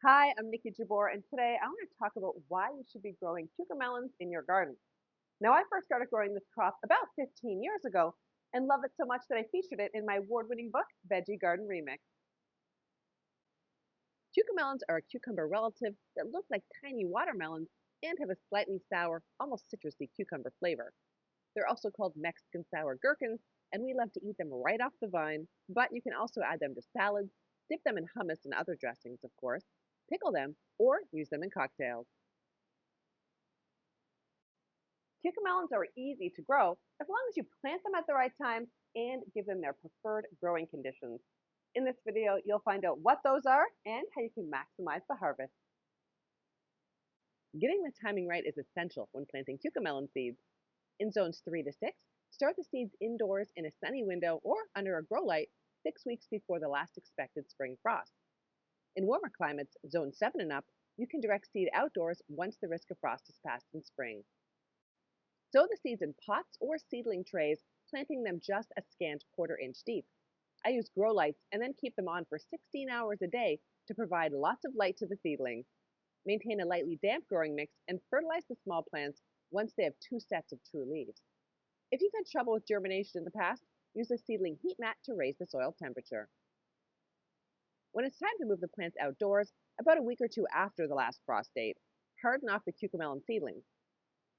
Hi, I'm Nikki Jabor, and today I want to talk about why you should be growing cucamelons in your garden. Now, I first started growing this crop about 15 years ago and love it so much that I featured it in my award-winning book, Veggie Garden Remix. Cucamelons are a cucumber relative that look like tiny watermelons and have a slightly sour, almost citrusy cucumber flavor. They're also called Mexican sour gherkins, and we love to eat them right off the vine, but you can also add them to salads, dip them in hummus and other dressings, of course, pickle them, or use them in cocktails. Cucamelons are easy to grow as long as you plant them at the right time and give them their preferred growing conditions. In this video, you'll find out what those are and how you can maximize the harvest. Getting the timing right is essential when planting cucamelon seeds. In zones 3 to 6, start the seeds indoors in a sunny window or under a grow light 6 weeks before the last expected spring frost. In warmer climates, zone 7 and up, you can direct seed outdoors once the risk of frost is passed in spring. Sow the seeds in pots or seedling trays, planting them just a scant quarter-inch deep. I use grow lights and then keep them on for 16 hours a day to provide lots of light to the seedlings. Maintain a lightly damp growing mix and fertilize the small plants once they have 2 sets of true leaves. If you've had trouble with germination in the past, use a seedling heat mat to raise the soil temperature. When it's time to move the plants outdoors, about a week or two after the last frost date, harden off the cucamelon seedlings.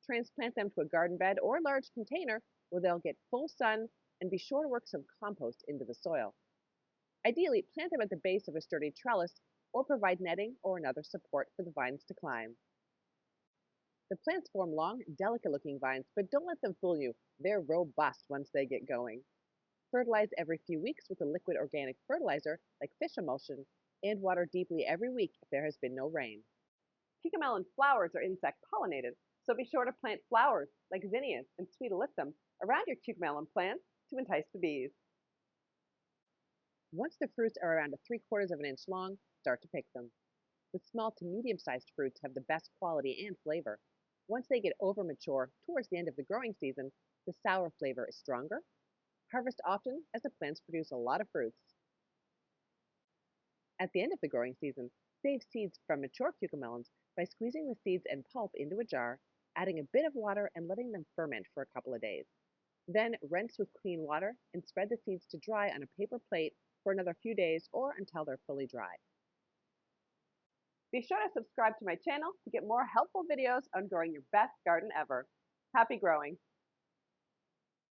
Transplant them to a garden bed or large container where they'll get full sun, and be sure to work some compost into the soil. Ideally, plant them at the base of a sturdy trellis or provide netting or another support for the vines to climb. The plants form long, delicate-looking vines, but don't let them fool you. They're robust once they get going. Fertilize every few weeks with a liquid organic fertilizer like fish emulsion, and water deeply every week if there has been no rain. Cucamelon flowers are insect pollinated, so be sure to plant flowers like zinnias and sweet alyssum around your cucamelon plants to entice the bees. Once the fruits are around 3/4 of an inch long, start to pick them. The small to medium-sized fruits have the best quality and flavor. Once they get over mature towards the end of the growing season, the sour flavor is stronger. Harvest often as the plants produce a lot of fruits. At the end of the growing season, save seeds from mature cucamelons by squeezing the seeds and pulp into a jar, adding a bit of water and letting them ferment for a couple of days. Then rinse with clean water and spread the seeds to dry on a paper plate for another few days or until they're fully dry. Be sure to subscribe to my channel to get more helpful videos on growing your best garden ever. Happy growing!